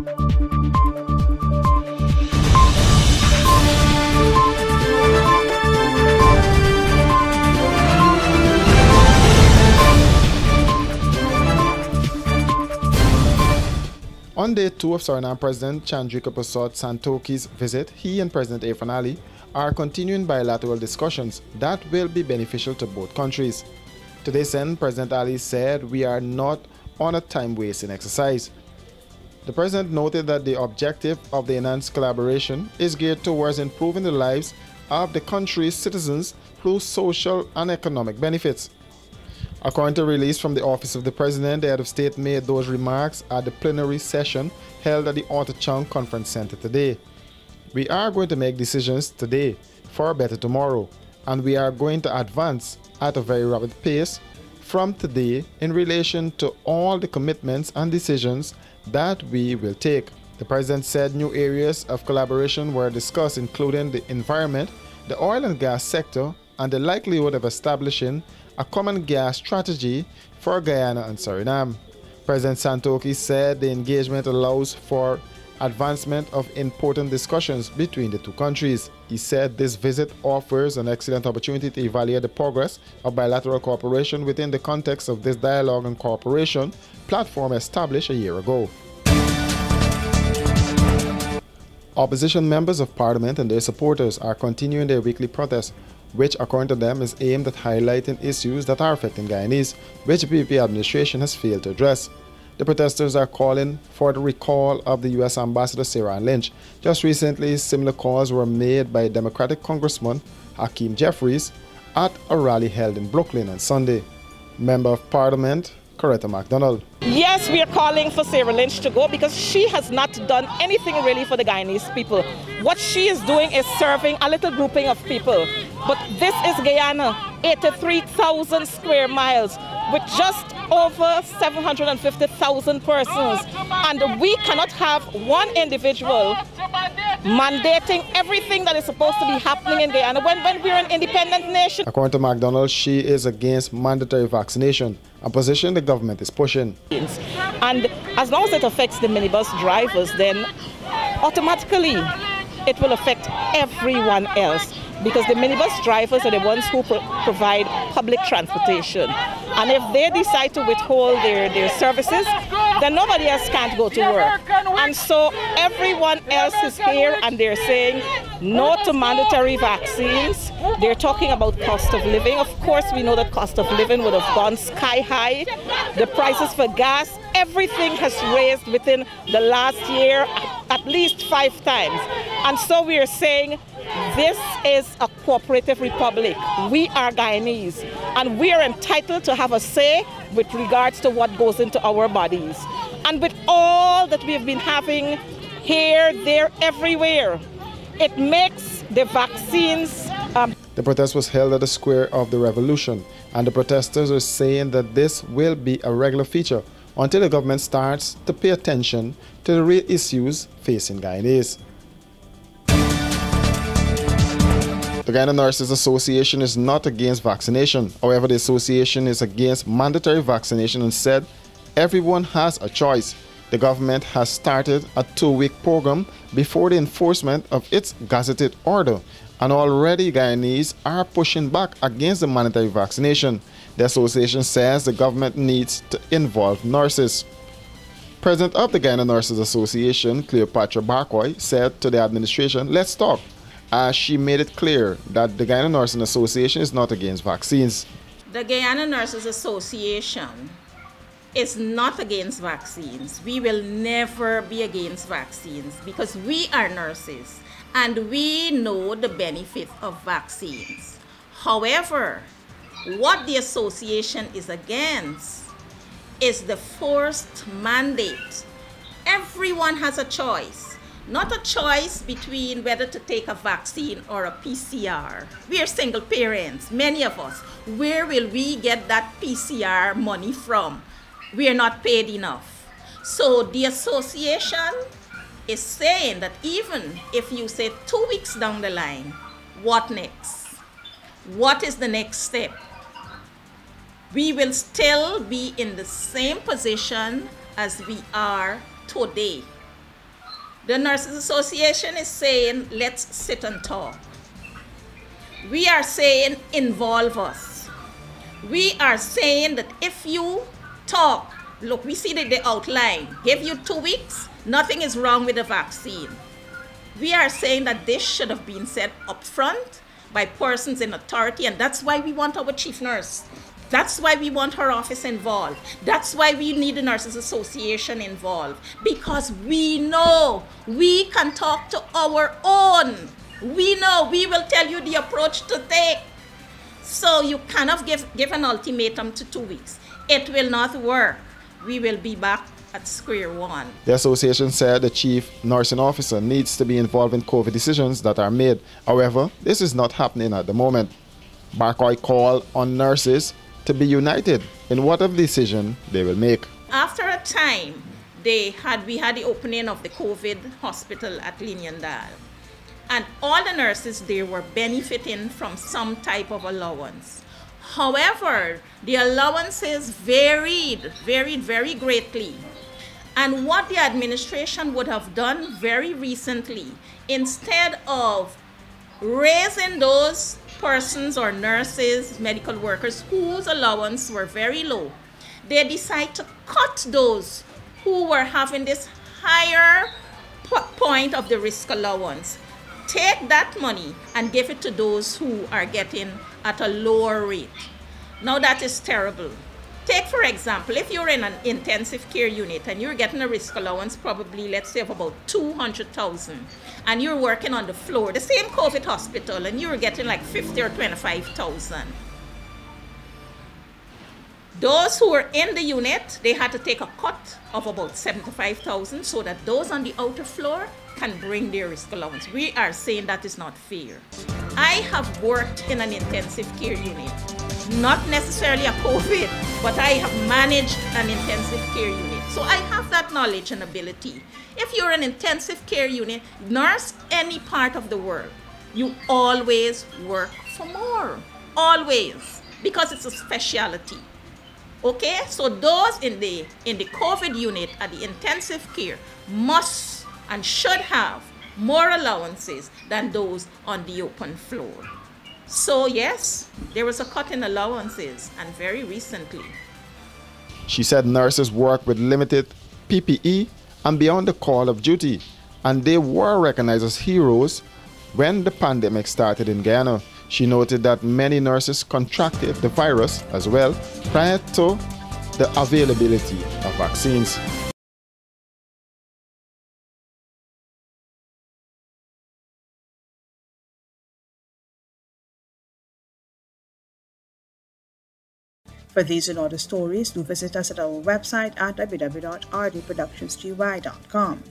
On day 2 of Suriname President Chandrika Prasad Santoki's visit, he and President Irfaan Ali are continuing bilateral discussions that will be beneficial to both countries. To this end, President Ali said, "We are not on a time-wasting exercise." The President noted that the objective of the enhanced collaboration is geared towards improving the lives of the country's citizens through social and economic benefits. According to a release from the Office of the President, the head of state made those remarks at the plenary session held at the Ortachang Conference Center today. "We are going to make decisions today for a better tomorrow, and we are going to advance at a very rapid pace from today in relation to all the commitments and decisions that we will take." The President said new areas of collaboration were discussed, including the environment, the oil and gas sector, and the likelihood of establishing a common gas strategy for Guyana and Suriname. President Santoki said the engagement allows for advancement of important discussions between the two countries. He said this visit offers an excellent opportunity to evaluate the progress of bilateral cooperation within the context of this dialogue and cooperation platform established a year ago. Opposition members of parliament and their supporters are continuing their weekly protest, which according to them is aimed at highlighting issues that are affecting Guyanese, which the PPP administration has failed to address. The protesters are calling for the recall of the U.S. Ambassador Sarah Lynch. Just recently, similar calls were made by Democratic Congressman Hakeem Jeffries at a rally held in Brooklyn on Sunday. Member of Parliament Coretta MacDonald. Yes, we are calling for Sarah Lynch to go because she has not done anything really for the Guyanese people. What she is doing is serving a little grouping of people. But this is Guyana, 83,000 square miles with just over 750,000 persons. And we cannot have one individual mandating everything that is supposed to be happening in Guyana when we're an independent nation. According to MacDonald, she is against mandatory vaccination, a position the government is pushing. And as long as it affects the minibus drivers, then automatically it will affect everyone else, because the minibus drivers are the ones who provide public transportation. And if they decide to withhold their services, then nobody else can't go to work. And so everyone else is here and they're saying no to mandatory vaccines. They're talking about cost of living. Of course, we know that cost of living would have gone sky high. The prices for gas, everything has raised within the last year at least 5 times. And so we are saying this is a cooperative republic. We are Guyanese, and we are entitled to have a say with regards to what goes into our bodies. And with all that we have been having here, there, everywhere, it makes the vaccines... The protest was held at the Square of the Revolution, and the protesters are saying that this will be a regular feature until the government starts to pay attention to the real issues facing Guyanese. The Guyana Nurses Association is not against vaccination. However, the association is against mandatory vaccination and said everyone has a choice. The government has started a 2-week program before the enforcement of its gazetted order, and already Guyanese are pushing back against the mandatory vaccination. The association says the government needs to involve nurses. President of the Guyana Nurses Association, Cleopatra Barcoy, said to the administration, "Let's talk," as she made it clear that the Guyana Nursing Association is not against vaccines. The Guyana Nurses Association is not against vaccines. We will never be against vaccines because we are nurses and we know the benefit of vaccines. However, what the association is against is the forced mandate. Everyone has a choice. Not a choice between whether to take a vaccine or a PCR. We are single parents, many of us. Where will we get that PCR money from? We are not paid enough. So the association is saying that even if you say 2 weeks down the line, what next? What is the next step? We will still be in the same position as we are today. The Nurses Association is saying, let's sit and talk. We are saying, involve us. We are saying that if you talk, look, we see that they outline, give you 2 weeks, nothing is wrong with the vaccine. We are saying that this should have been said up front by persons in authority, and that's why we want our chief nurse. That's why we want her office involved. That's why we need the Nurses Association involved. Because we know we can talk to our own. We know we will tell you the approach to take. So you cannot give an ultimatum to 2 weeks. It will not work. We will be back at square one. The association said the chief nursing officer needs to be involved in COVID decisions that are made. However, this is not happening at the moment. Barcroy called on nurses to be united in whatever decision they will make. After a time, we had the opening of the COVID hospital at Liniandale. And all the nurses there were benefiting from some type of allowance. However, the allowances varied very greatly. And what the administration would have done very recently, instead of raising those persons or nurses, medical workers whose allowance were very low, they decide to cut those who were having this higher point of the risk allowance. Take that money and give it to those who are getting at a lower rate. Now that is terrible. Take, for example, if you're in an intensive care unit and you're getting a risk allowance, probably, let's say, of about 200,000, and you're working on the floor, the same COVID hospital, and you're getting like 50 or 25,000. Those who were in the unit, they had to take a cut of about 75,000 so that those on the outer floor can bring their risk allowance. We are saying that is not fair. I have worked in an intensive care unit, not necessarily a COVID, but I have managed an intensive care unit. So I have that knowledge and ability. If you're an intensive care unit, nurse any part of the world, you always work for more, always, because it's a specialty. Okay, so those in the COVID unit at the intensive care must and should have more allowances than those on the open floor. So yes, there was a cut in allowances, and very recently. She said nurses work with limited PPE and beyond the call of duty, and they were recognized as heroes when the pandemic started in Guyana. She noted that many nurses contracted the virus as well prior to the availability of vaccines. For these and other stories, do visit us at our website at www.rdproductionsgy.com.